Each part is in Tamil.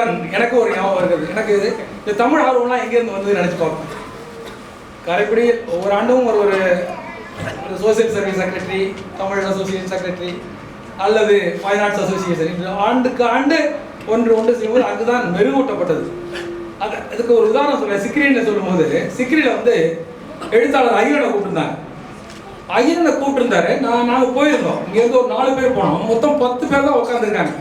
சொன்னவுடன் எனக்கு ஒரு ஞாபகம் இருக்குது. எனக்கு இந்த தமிழ் ஆர்வம்லாம் எங்கேருந்து வந்து நினச்சி பார்ப்பேன். காரைக்குடியில் ஒவ்வொரு ஆண்டும் ஒரு social service secretary, Tamil association secretary அல்லது ஃபைன் ஆர்ட்ஸ் அசோசியேஷன் ஆண்டுக்கு ஆண்டு ஒன்று செய்யும்போது அதுதான் மெருகூட்டப்பட்டது. அதுக்கு ஒரு உதாரணம் சொல்ல, சிக்ரின்னு சொல்லும்போது சிக்ரியில் வந்து எழுத்தாளர் ஐயனை கூப்பிட்டுருந்தாங்க. ஐயனை கூப்பிட்டுருந்தாரு. நாங்கள் போயிருந்தோம். இங்கேருந்து ஒரு 4 பேர் போனோம். மொத்தம் 10 பேர் தான் உட்காந்துருக்காங்க.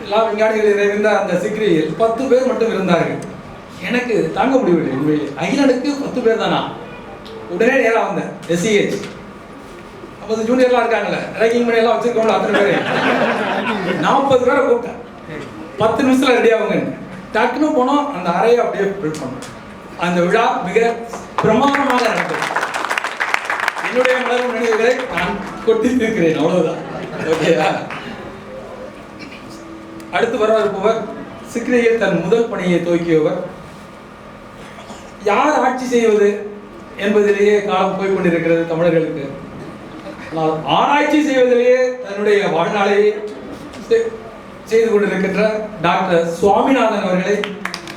எல்லா விஞ்ஞானிகள் இருந்த அந்த சிக்ரியில் 10 பேர் மட்டும் இருந்தார்கள். எனக்கு தாங்க முடியவில்லை. உண்மையிலே ஐயனுக்கு 10 பேர் தானா? உடனே நேராக வந்தேன். SCH 50 ஜூனியர்லாம் இருக்காங்கல்ல, ரேக்கிங் பண்ணி எல்லாம் வச்சிருக்கோம்ல, அத்தனை பேர் 40 பேரை கூப்பிட்டேன். 10 நிமிஷத்தில் ரெடி ஆகுங்க. டக்குன்னு போனோம். அந்த அறையை அப்படியே பில்ட் பண்ணோம். அந்த விழா மிக பிரமாதமாக நடந்தது. என்னுடைய மலரும் நினைவுகளை நான் கொட்டி இருக்கிறேன். அவ்வளவுதான். ஓகேவா? அடுத்து வரவிருப்பவர் சிக்ரியில் தன் முதல் பணியை துவக்கியவர். யார் ஆட்சி செய்வது என்பதிலேயே காலம் போய்கொண்டிருக்கிறது தமிழர்களுக்கு. ஆனால் ஆராய்ச்சி செய்வதிலேயே தன்னுடைய வாழ்நாளை செய்து கொண்டிருக்கின்ற டாக்டர் சுவாமிநாதன் அவர்களை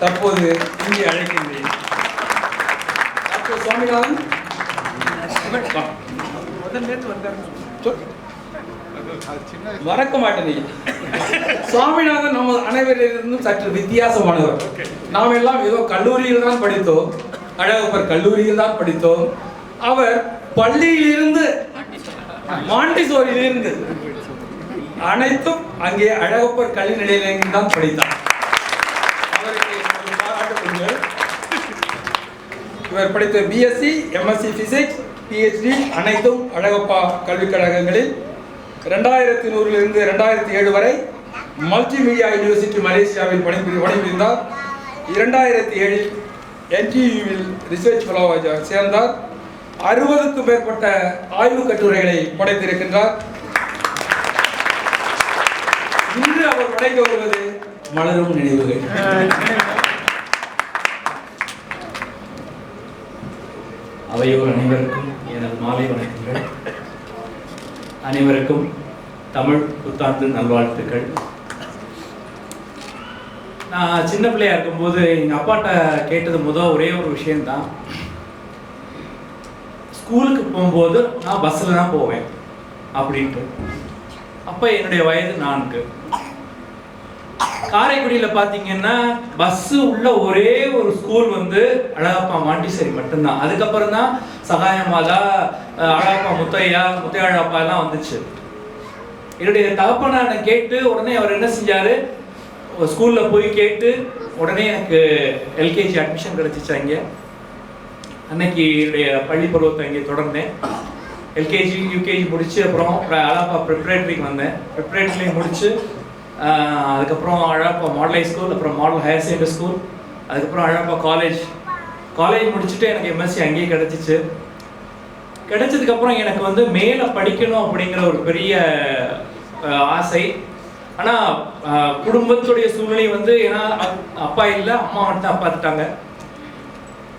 தற்போது இங்கே அழைக்கின்றேன். டாக்டர் சுவாமிநாதன் மறக்க மாட்டேன். சுவாமிநாதன் நம்ம அனைவரிலிருந்தும் சற்று வித்தியாசமானவர். நாம் எல்லாம் ஏதோ கல்லூரியில் தான் படித்தோம், அழகப்பர் கல்லூரியில் தான் படித்தோம். அவர் பள்ளியிலிருந்து மாண்டிசோரியிலிருந்து அனைத்தும் அங்கே அழகப்பர் கல்வி நிலையத்தில் தான் படித்தார். அவருக்கு பாராட்டுங்கள். இவர் படித்த BSc, MSc பிசிக்ஸ், PhD அனைத்தும் அழகப்பா கல்விக் கழகங்களில் 2001 2007 வரை மல்டிமீடியா யூனிவர்சிட்டி மலேசியாவில் பணிபுரிந்தார். 2007 NTUவில் ரிசர்ச் ஃபெலோவாக சேர்ந்தார். 60க்கும் மேற்பட்ட ஆய்வு கட்டுரைகளை படைத்திருக்கின்றார். இன்று அவர் படைக்க வருவது மலரும் நினைவுகள். அவையோர் அனைவருக்கும் எனது மாலை வணக்கங்கள். அனைவருக்கும் தமிழ் புத்தாண்டு நல்வாழ்த்துக்கள். நான் சின்ன பிள்ளையா இருக்கும்போது எங்கள் அப்பாட்ட கேட்டது ஒரே ஒரு விஷயம்தான். ஸ்கூலுக்கு போகும்போது நான் பஸ்ஸில் தான் போவேன் அப்படின்ட்டு. அப்போ என்னுடைய வயது 4. காரைக்குடியில் பார்த்தீங்கன்னா பஸ்ஸு உள்ள ஒரே ஒரு ஸ்கூல் வந்து அழகப்பா மாண்டிசேரி மட்டும்தான். அதுக்கப்புறம் தான் சகாயமாதா, அழகப்பா முத்தையா அழகப்பா எல்லாம் வந்துச்சு. என்னுடைய தகப்பனை கேட்டு உடனே அவர் என்ன செஞ்சார், ஸ்கூலில் போய் கேட்டு உடனே எனக்கு LKG அட்மிஷன் கிடச்சிச்சு. அங்கே அன்னைக்கு என்னுடைய பள்ளி பருவத்தை அங்கே தொடர்ந்தேன். LKG UKG முடிச்சு அப்புறம் அழகப்பா ப்ரிப்ரேட்டரிக்கு வந்தேன். ப்ரிப்ரேட்டரிலையும் முடிச்சு அதுக்கப்புறம் அழகப்பா மாடல் ஹை ஸ்கூல், அப்புறம் மாடல் ஹையர் செகண்டரி ஸ்கூல், அதுக்கப்புறம் அழகப்பா காலேஜ் முடிச்சுட்டு எனக்கு MSc அங்கேயே கிடச்சிச்சு. கிடைச்சதுக்கப்புறம் எனக்கு வந்து மேலே படிக்கணும் அப்படிங்கிற ஒரு பெரிய ஆசை. ஆனால் குடும்பத்துடைய சூழ்நிலை வந்து, ஏன்னா அப்பா இல்லை, அம்மா மட்டும் தான் பார்த்துட்டாங்க.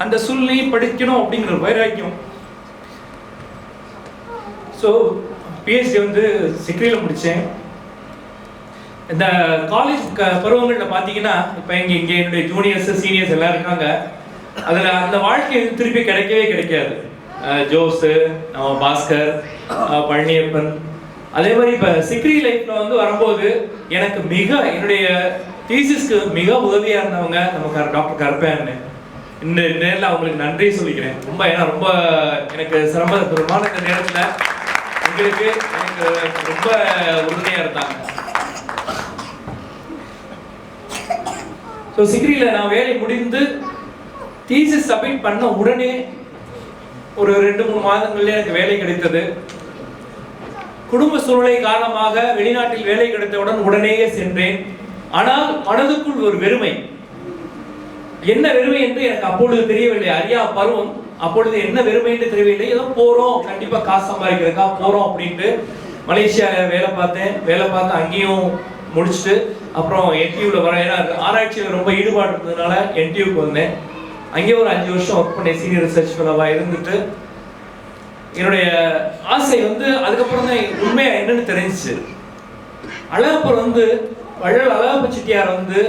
அந்த சூழ்நிலையை படிக்கணும் அப்படிங்கிற ஒரு வைராக்கியம். ஸோ PhD வந்து சிக்ரியில் முடித்தேன். இந்த காலேஜ் பருவங்களில் பார்த்தீங்கன்னா இப்போ இங்கே என்னுடைய ஜூனியர்ஸ் சீனியர்ஸ் எல்லாம் இருக்காங்க. அதில் அந்த வாழ்க்கை திருப்பி கிடைக்காது. ஜோஸு, பாஸ்கர், பழனியப்பன், அதே மாதிரி இப்போ சிக்ரி லைஃப்பில் வந்து வரும்போது எனக்கு என்னுடைய தீசிஸ்க்கு மிக உதவியாக இருந்தவங்க நம்ம டாக்டர் கருப்பேன்னு. இந்த நேரில் அவங்களுக்கு நன்றி சொல்லிக்கிறேன். ரொம்ப எனக்கு சிரமமான இந்த நேரத்தில் எனக்கு ரொம்ப உறுதியாக இருந்தாங்க. ஸோ சிக்ரியில் நான் வேலை முடிந்து தீசிஸ் சப்மிட் பண்ண உடனே ஒரு 2-3 மாதங்கள்ல எனக்கு வேலை கிடைத்தது. குடும்ப சூழ்நிலை காரணமாக வெளிநாட்டில் வேலை கிடைத்தவுடன் உடனேயே சென்றேன். ஆனால் மனதுக்குள் ஒரு வெறுமை. என்ன வெறுமை என்று எனக்கு அப்பொழுது தெரியவில்லை. அறியா பருவம். அப்பொழுது என்ன வெறுமை என்று தெரியவில்லை. ஏதோ போறோம், கண்டிப்பா காசு சம்பாதிக்கிறதுக்கா போறோம் அப்படின்ட்டு மலேசியாவில் வேலை பார்த்து அங்கேயும் முடிச்சுட்டு அப்புறம் NTUவில் வர, ஏன்னா ஆராய்ச்சியில் ரொம்ப ஈடுபாடு இருந்ததுனால NTUக்கு வந்தேன். அங்கேயே ஒரு 5 வருஷம் ஒர்க் பண்ணேன். சீனியர் ரிசர்ச் ஃபெலோவாக இருந்துட்டு என்னுடைய ஆசை வந்து அதுக்கப்புறம் தான் உண்மையாக என்னன்னு தெரிஞ்சிச்சு. அழகப்பர் வந்து வள்ளல் அழகப்ப செட்டியார் வந்து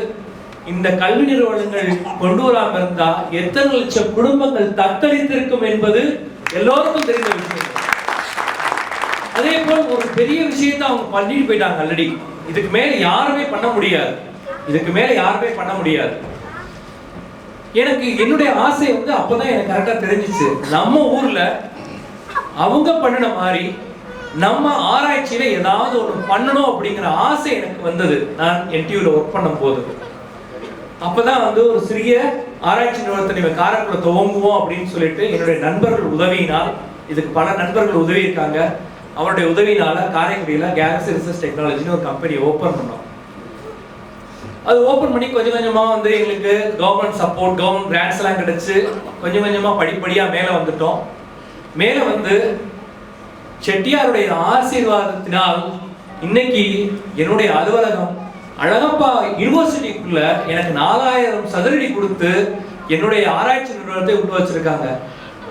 இந்த கல்வி நிறுவனங்கள் கொண்டு வராம இருந்தா எத்தனை லட்சம் குடும்பங்கள் தத்தளித்திருக்கும் என்பது எல்லோருக்கும் தெரிந்த விஷயம். அதே போல் ஒரு பெரிய விஷயத்தை அவங்க பண்ணிட்டு போயிட்டாங்க ஆல்ரெடி. இதுக்கு மேல யாருமே பண்ண முடியாது, இதுக்கு மேல யாருமே பண்ண முடியாது. எனக்கு என்னுடைய ஆசை வந்து அப்பதான் எனக்கு கரெக்டா தெரிஞ்சிச்சு, நம்ம ஊர்ல அவங்க பண்ணின மாதிரி நம்ம ஆராய்ச்சியில ஏதாவது ஒன்று பண்ணணும் அப்படிங்கிற ஆசை எனக்கு வந்தது. நான் NTUல ஒர்க் பண்ணும் போது அப்பதான் வந்து ஒரு சிறிய ஆராய்ச்சி நிறுவனத்தை காரைக்குடியில் துவங்குவோம் அப்படின்னு சொல்லிட்டு என்னுடைய நண்பர்கள் உதவியினால், இதுக்கு பல நண்பர்கள் உதவி இருக்காங்க, அவருடைய உதவியினால காரைக்குடியில கேலக்ஸி ரிசர்ச் டெக்னாலஜின்னு ஒரு கம்பெனி ஓப்பன் பண்ணோம். அது ஓப்பன் பண்ணி கொஞ்சம் கொஞ்சமா வந்து எங்களுக்கு கவர்மெண்ட் சப்போர்ட், கவர்மெண்ட் கிராண்ட்ஸ் எல்லாம் கிடைச்சு கொஞ்சம் கொஞ்சமா படிப்படியா மேல வந்துட்டோம். மேல வந்து செட்டியாருடைய ஆசீர்வாதத்தினால் இன்னைக்கு என்னுடைய அலுவலகம் அழகப்பா யூனிவர்சிட்டிக்குள்ள எனக்கு 4000 சதுரடி கொடுத்து என்னுடைய ஆராய்ச்சி நிறுவனத்தை உள்ள வச்சிருக்காங்க.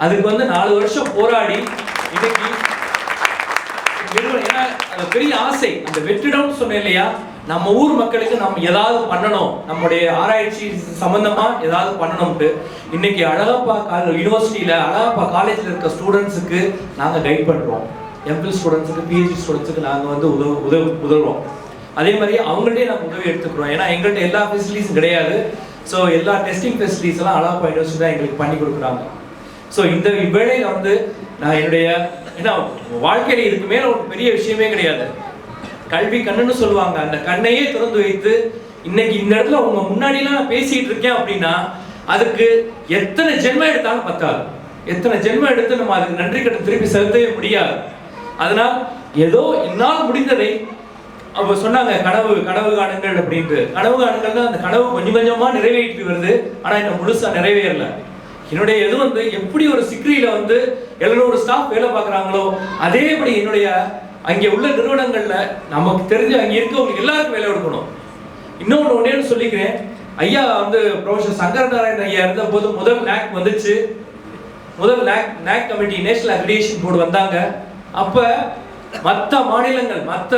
அதுக்கு வந்து 4 வருஷம் போராடி இன்னைக்கு பெரிய ஆசை. அந்த வெற்றிடம் சொன்னேன் இல்லையா, நம்ம ஊர் மக்களுக்கு நம்ம ஏதாவது பண்ணணும், நம்முடைய ஆராய்ச்சி சம்பந்தமா ஏதாவது பண்ணணும்ட்டு இன்னைக்கு அழகப்பா யூனிவர்சிட்டியில அழகப்பா காலேஜ்ல இருக்க ஸ்டூடெண்ட்ஸுக்கு நாங்க கைட் பண்றோம். MPhil ஸ்டூடெண்ட்ஸுக்கு, PhD ஸ்டூடெண்ட்ஸுக்கு நாங்க வந்து உதவுறோம். அதே மாதிரி அவங்கள்ட்டே நாங்கள் உதவி எடுத்துக்கிறோம். ஏன்னா எங்கள்கிட்ட எல்லா ஃபெசிலிட்டிஸும் கிடையாது. ஸோ எல்லா டெஸ்டிங் ஃபெசிலிட்டிஸ் எல்லாம் அழகப்பா யூனிவர்சிட்டி தான் எங்களுக்கு பண்ணி கொடுக்குறாங்க. ஸோ இந்த வேளையில வந்து நான் என்னுடைய ஏன்னா வாழ்க்கையில இதுக்கு மேல ஒரு பெரிய விஷயமே கிடையாது. கல்வி கண்ணுன்னு சொல்லுவாங்க, அந்த கண்ணையே திறந்து வைத்து இன்னைக்கு இந்த இடத்துல உங்க முன்னாடிலாம் நான் பேசிட்டு இருக்கேன் அப்படின்னா அதுக்கு எத்தனை ஜென்மம் எடுத்தாலும் பத்தாது. எத்தனை ஜென்மம் எடுத்து நம்ம அதுக்கு நன்றி கடன் திருப்பி செலுத்தவே முடியாது. அதனால் ஏதோ என்னால் முடிந்ததை அவங்க சொன்னாங்க, கனவு காணுங்கள் அப்படின்ட்டு. கனவு காணுங்கள்னா அந்த கனவு கொஞ்சம் கொஞ்சமா நிறைவேற்றி வருது, ஆனா இன்னும் முழுசா நிறைவேறல. என்னுடைய இது வந்து எப்படி ஒரு சிக்ரியில வந்து 700 ஸ்டாஃப் வேலை பார்க்குறாங்களோ அதேபடி என்னுடைய அங்கே உள்ள நிறுவனங்கள்ல நமக்கு தெரிஞ்ச அங்கே இருக்கவங்களுக்கு எல்லாருக்கும் வேலை கொடுக்கணும். இன்னொன்று ஒன்னேன்னு சொல்லிக்கிறேன், ஐயா வந்து ப்ரொஃபசர் சங்கர நாராயணன் ஐயா இருந்த போது முதல் NAC வந்துச்சு. முதல் NAC committee, national accreditation board வந்தாங்க. அப்ப மற்ற மாநிலங்கள் மற்ற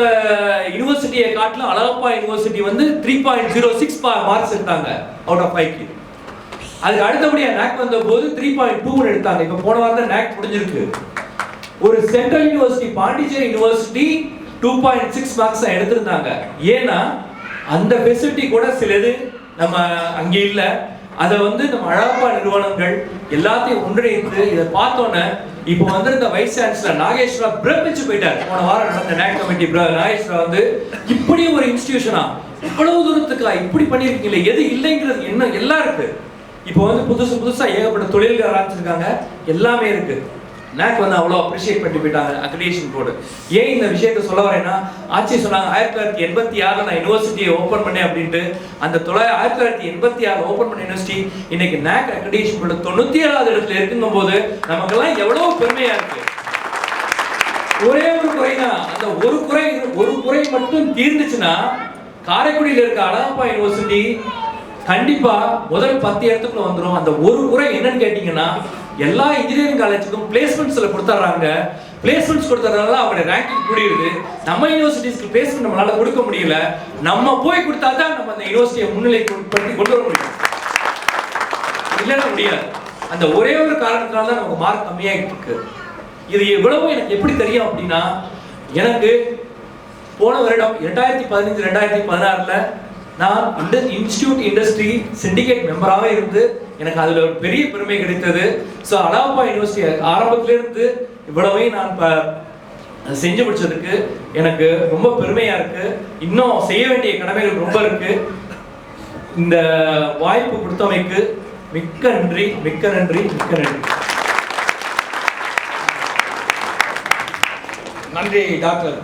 யூனிவர்சிட்டியை காட்டிலும் அழகப்பா யூனிவர்சிட்டி வந்து 3.06 மார்க்ஸ் எடுத்தாங்க அவுட் ஆஃப் 5க்கு. அதுக்கு அடுத்தபடியா NAC வந்த போது 3.2 எடுத்தாங்க. இப்ப போன வாரம் தான் NAC முடிஞ்சிருக்கு. ஒரு central university Pondicherry university 2.6 marks எடுத்திருந்தாங்க. ஏன்னா அந்த ஃபெசிலிட்டி கூட சிலது நம்ம அங்க இல்ல. அதை வந்து நம்ம அழகப்பா நிறுவனங்கள் எல்லாத்தையும் ஒன்றிணைத்து இதை பார்த்தோன்னே இப்போ வந்திருந்த வைஸ் சான்சலர் நாகேஸ்வரா பிரமிச்சு போயிட்டார். போன வாரம் நடந்த NAC கமிட்டி நாகேஸ்வரா வந்து இப்படி ஒரு இன்ஸ்டிடியூஷனா இவ்வளவு தூரத்துக்கா இப்படி பண்ணிருக்கீங்களே, எது இல்லைங்கிறது என்ன எல்லாம் இருக்கு. இப்போ வந்து புதுசா ஏகப்பட்ட தொழில்கள் ஆரம்பிச்சிருக்காங்க, எல்லாமே இருக்கு. NAC வந்து அவ்வளோ அப்ரிஷியேட் பண்ணி போயிட்டாங்க அக்ரிடேஷன் போர்டு. ஏன் இந்த விஷயத்த சொல்ல வரேன்னா, ஆட்சி சொன்னாங்க 1986 நான் யூனிவர்சிட்டியை ஓப்பன் பண்ணேன் அப்படின்ட்டு. அந்த 1986 ஓப்பன் பண்ண யூனிவர்சிட்டி இன்னைக்கு NAC அக்ரிடேஷன் போர்டு 97வது இடத்துல இருக்குங்கும் போது நமக்கெல்லாம் எவ்வளவு பெருமையா இருக்கு. ஒரே ஒரு குறை தான், அந்த ஒரு குறை மட்டும் தீர்ந்துச்சுன்னா காரைக்குடியில் இருக்க அழகப்பா யூனிவர்சிட்டி கண்டிப்பா முதல் 10 இடத்துக்குள்ள வந்துடும். அந்த ஒரு குறை என்னன்னு கேட்டீங்கன்னா, எல்லா இன்ஜினியரிங் காலேஜுக்கும் பிளேஸ்மெண்ட்ஸ்ல கொடுத்துறாங்க. பிளேஸ்மெண்ட்ஸ் கொடுத்தறதுனால அவங்களுடைய ரேங்கிங் கூடிடுது. நம்ம யூனிவர்சிட்டிஸ்க்கு பிளேஸ்மெண்ட் நம்மளால கொடுக்க முடியல. நம்ம போய் கொடுத்தா தான் நம்ம அந்த யூனிவர்சிட்டியை முன்னிலைப்படுத்தி கொண்டு வர முடியும், இல்லைன்னா முடியாது. அந்த ஒரே ஒரு காரணத்தினால தான் நமக்கு மார்க் கம்மியாகிட்டு இருக்கு. இது எவ்வளவு எனக்கு எப்படி தெரியும் அப்படின்னா, எனக்கு போன வருடம் 2015-2016 நான் இன்ஸ்டிடியூட் இண்டஸ்ட்ரி சிண்டிகேட் மெம்பராகவே இருந்து எனக்கு அதில் ஒரு பெரிய பெருமை கிடைத்தது. ஸோ அழகப்பா யூனிவர்சிட்டி ஆரம்பத்திலிருந்து இவ்வளவையும் நான் செஞ்சு முடிச்சதுக்கு எனக்கு ரொம்ப பெருமையா இருக்கு. இன்னும் செய்ய வேண்டிய கடமைகள் ரொம்ப இருக்கு. இந்த வாய்ப்பு கொடுத்தமைக்கு மிக்க நன்றி, மிக்க நன்றி, மிக்க நன்றி. நன்றி டாக்டர்.